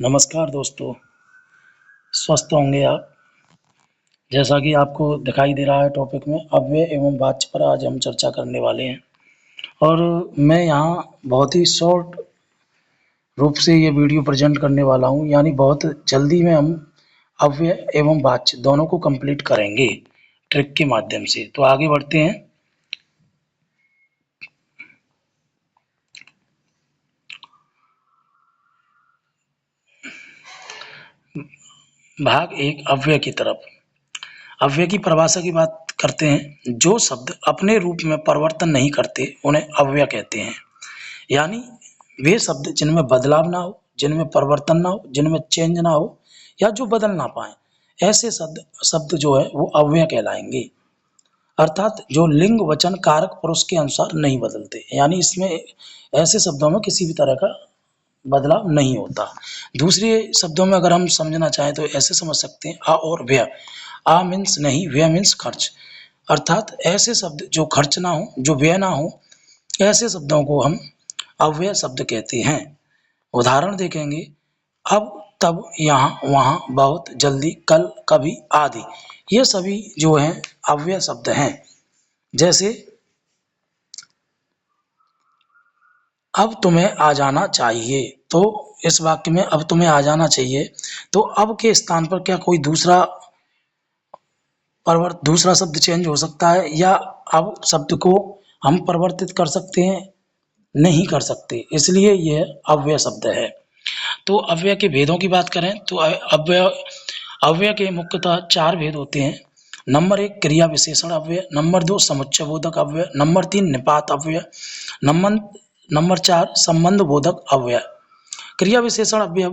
नमस्कार दोस्तों, स्वस्थ होंगे आप। जैसा कि आपको दिखाई दे रहा है टॉपिक में अव्यय एवं वाच्य पर आज हम चर्चा करने वाले हैं और मैं यहाँ बहुत ही शॉर्ट रूप से ये वीडियो प्रेजेंट करने वाला हूँ, यानी बहुत जल्दी में हम अव्यय एवं वाच्य दोनों को कंप्लीट करेंगे ट्रिक के माध्यम से। तो आगे बढ़ते हैं। भाग एक, अव्यय की तरफ। अव्यय की परिभाषा की बात करते हैं। जो शब्द अपने रूप में परिवर्तन नहीं करते उन्हें अव्यय कहते हैं। यानी वे शब्द जिनमें बदलाव ना हो, जिनमें परिवर्तन ना हो, जिनमें चेंज ना हो या जो बदल ना पाए, ऐसे शब्द शब्द जो है वो अव्यय कहलाएंगे। अर्थात जो लिंग वचन कारक पुरुष के अनुसार नहीं बदलते, यानी इसमें ऐसे शब्दों में किसी भी तरह का बदलाव नहीं होता। दूसरे शब्दों में अगर हम समझना चाहें तो ऐसे समझ सकते हैं आ और व्यय। आ मीन्स नहीं, व्यय मीन्स खर्च। अर्थात ऐसे शब्द जो खर्च ना हो, जो व्यय ना हो, ऐसे शब्दों को हम अव्यय शब्द कहते हैं। उदाहरण देखेंगे, अब, तब, यहाँ, वहाँ, बहुत, जल्दी, कल, कभी आदि। ये सभी जो हैं अव्यय शब्द हैं। जैसे अब तुम्हें आ जाना चाहिए, तो इस वाक्य में अब तुम्हें आ जाना चाहिए, तो अब के स्थान पर क्या कोई दूसरा शब्द चेंज हो सकता है या अब शब्द को हम परिवर्तित कर सकते हैं? नहीं कर सकते, इसलिए यह अव्यय शब्द है। तो अव्यय के भेदों की बात करें तो अव्यय अव्यय के मुख्यतः 4 भेद होते हैं। नंबर 1 क्रिया विशेषण अव्यय, नंबर 2 समुच्चय बोधक अव्यय, नंबर 3 निपात अव्यय, नंबर 4 संबंध बोधक अव्यय। क्रिया विशेषण अव्यय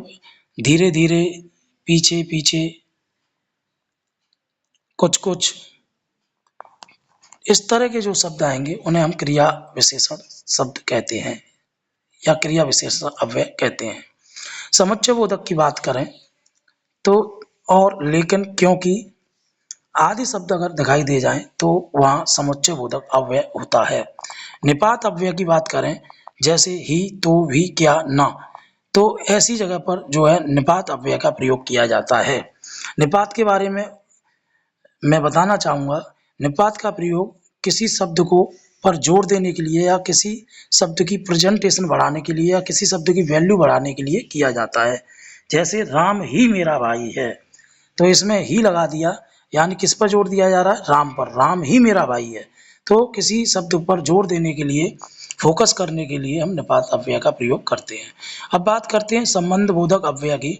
धीरे धीरे, पीछे पीछे, कुछ कुछ, इस तरह के जो शब्द आएंगे उन्हें हम क्रिया विशेषण शब्द कहते हैं या क्रिया विशेषण अव्यय कहते हैं। समुच्चय बोधक की बात करें तो और, लेकिन, क्योंकि आदि शब्द अगर दिखाई दे जाएं तो वहां समुच्चय बोधक अव्यय होता है। निपात अव्यय की बात करें, जैसे ही, तो, भी, क्या, ना, तो ऐसी जगह पर जो है निपात अव्यय का प्रयोग किया जाता है। निपात के बारे में मैं बताना चाहूंगा। निपात का प्रयोग किसी शब्द को पर जोर देने के लिए या किसी शब्द की प्रेजेंटेशन बढ़ाने के लिए या किसी शब्द की वैल्यू बढ़ाने के लिए किया जाता है। जैसे राम ही मेरा भाई है, तो इसमें ही लगा दिया, यानी किस पर जोर दिया जा रहा है? राम पर। राम ही मेरा भाई है, तो किसी शब्द पर जोर देने के लिए, फोकस करने के लिए हम निपात अव्यय का प्रयोग करते हैं। अब बात करते हैं संबंध बोधक अव्यय की।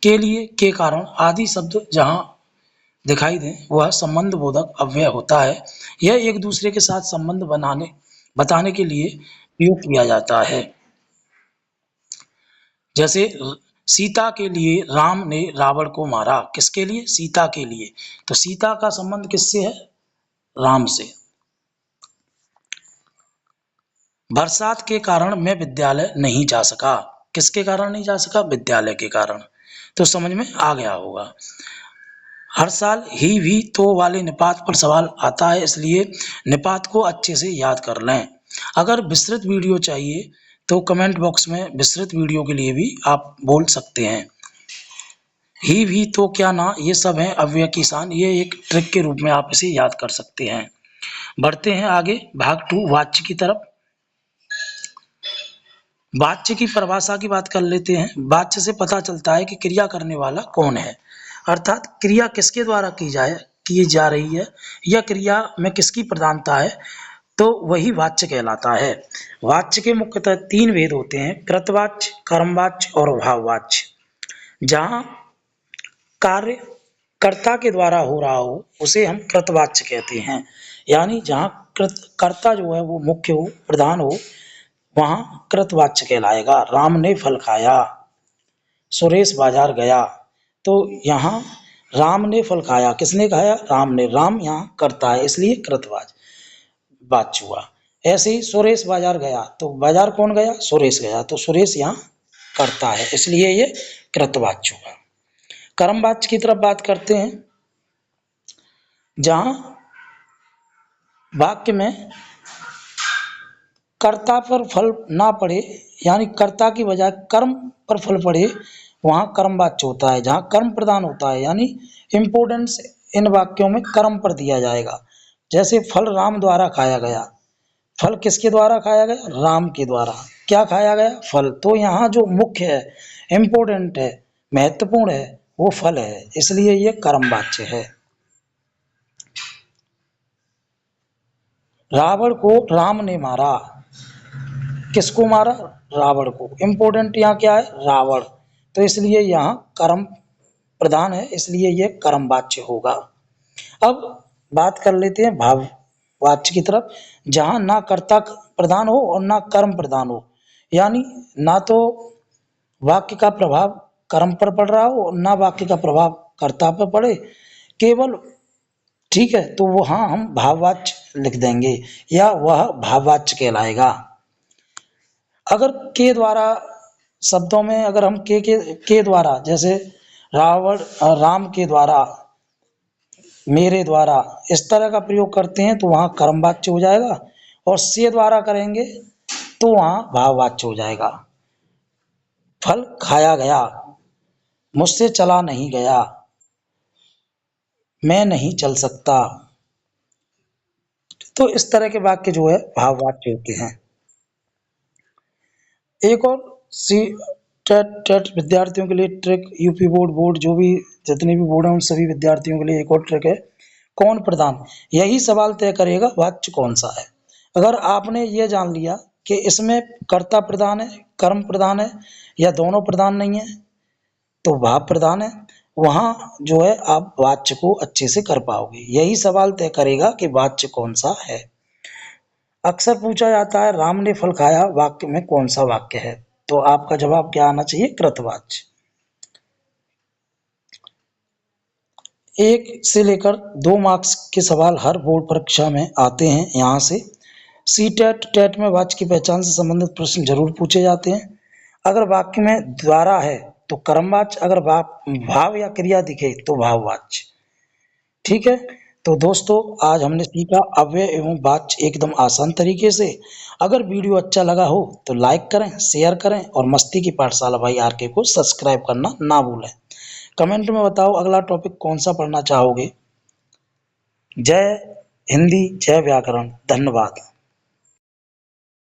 के लिए, के कारण आदि शब्द जहां दिखाई दें वह संबंध बोधक अव्यय होता है। यह एक दूसरे के साथ संबंध बताने के लिए प्रयोग किया जाता है। जैसे सीता के लिए राम ने रावण को मारा, किसके लिए? सीता के लिए। तो सीता का संबंध किससे है? राम से। बरसात के कारण मैं विद्यालय नहीं जा सका, किसके कारण नहीं जा सका? विद्यालय के कारण। तो समझ में आ गया होगा। हर साल ही, भी, तो वाले निपात पर सवाल आता है, इसलिए निपात को अच्छे से याद कर लें। अगर विस्तृत वीडियो चाहिए तो कमेंट बॉक्स में विस्तृत वीडियो के लिए भी आप बोल सकते हैं। ही, भी, तो, क्या, ना, ये सब हैं अव्यय की शान। ये एक ट्रिक के रूप में आप इसे याद कर सकते हैं। बढ़ते हैं आगे भाग 2 वाच्य की तरफ। वाच्य की परिभाषा की बात कर लेते हैं। वाच्य से पता चलता है कि क्रिया करने वाला कौन है, अर्थात क्रिया किसके द्वारा की जा रही है या क्रिया में किसकी प्रधानता है, तो वही वाच्य कहलाता है। वाच्य के मुख्यतः 3 भेद होते हैं, कृतवाच्य, कर्मवाच्य और भाववाच्य। जहाँ कार्य कर्ता के द्वारा हो रहा हो उसे हम कृतवाच्य कहते हैं, यानी जहाँ कर्ता जो है वो मुख्य हो, प्रधान हो, वहां कृतवाच्य कहलाएगा। राम ने फल खाया, सुरेश बाजार गया, तो यहाँ राम ने फल खाया, किसने खाया? राम ने। राम यहाँ कर्ता है, इसलिए कृतवाच्य हुआ। ऐसे ही सुरेश बाजार गया, तो बाजार कौन गया? सुरेश गया, तो सुरेश यहाँ कर्ता है, इसलिए ये कृतवाच्य हुआ। कर्मवाच्य की तरफ बात करते हैं, जहां वाक्य में कर्ता पर फल ना पड़े, यानी कर्ता की बजाय कर्म पर फल पड़े, वहां कर्मवाच्य होता है। जहां कर्म प्रधान होता है यानी इम्पोर्टेंस इन वाक्यों में कर्म पर दिया जाएगा। जैसे फल राम द्वारा खाया गया, फल किसके द्वारा खाया गया? राम के द्वारा। क्या खाया गया? फल। तो यहाँ जो मुख्य है, इम्पोर्टेंट है, महत्वपूर्ण है, वो फल है, इसलिए ये कर्मवाच्य है। रावण को राम ने मारा। किसको मारा? रावण को। इम्पोर्टेंट यहाँ क्या है? रावण। तो इसलिए यहाँ कर्म प्रधान है, इसलिए ये कर्मवाच्य होगा। अब बात कर लेते हैं भाववाच्य की तरफ, जहां ना कर्ता प्रधान हो और ना कर्म प्रधान हो, यानी ना तो वाक्य का प्रभाव कर्म पर पड़ रहा हो और ना वाक्य का प्रभाव कर्ता पर पड़े, केवल, ठीक है, तो वहां हम भाववाच्य लिख देंगे या वह भाववाच्य कहलाएगा। अगर के द्वारा शब्दों में, अगर हम के द्वारा, जैसे रावण राम के द्वारा, मेरे द्वारा, इस तरह का प्रयोग करते हैं तो वहां कर्मवाच्य हो जाएगा, और से द्वारा करेंगे तो वहां भाववाच्य हो जाएगा। फल खाया गया, मुझसे चला नहीं गया, मैं नहीं चल सकता। तो इस तरह के वाक्य जो है भाववाच्य होते हैं। एक और सी टेट विद्यार्थियों के लिए ट्रिक, यूपी बोर्ड जो भी जितने भी बोर्ड हैं उन सभी विद्यार्थियों के लिए एक और ट्रिक है। कौन प्रधान, यही सवाल तय करेगा वाच्य कौन सा है। अगर आपने ये जान लिया कि इसमें कर्ता प्रधान है, कर्म प्रधान है, या दोनों प्रधान नहीं है, तो भाव प्रधान है, वहां जो है आप वाच्य को अच्छे से कर पाओगे। यही सवाल तय करेगा कि वाच्य कौन सा है। अक्सर पूछा जाता है राम ने फल खाया, वाक्य में कौन सा वाक्य है? तो आपका जवाब क्या आना चाहिए? कृतवाच्य। 1 से लेकर 2 मार्क्स के सवाल हर बोर्ड परीक्षा में आते हैं। यहाँ से सी टेट में वाच्य की पहचान से संबंधित प्रश्न जरूर पूछे जाते हैं। अगर वाक्य में द्वारा है तो कर्मवाच्य, अगर भाव या क्रिया दिखे तो भाववाच्य। ठीक है, तो दोस्तों आज हमने सीखा अव्यय एवं वाच्य एकदम आसान तरीके से। अगर वीडियो अच्छा लगा हो तो लाइक करें, शेयर करें और मस्ती की पाठशाला भाई आरके को सब्सक्राइब करना ना भूलें। कमेंट में बताओ अगला टॉपिक कौन सा पढ़ना चाहोगे। जय हिंदी, जय व्याकरण। धन्यवाद।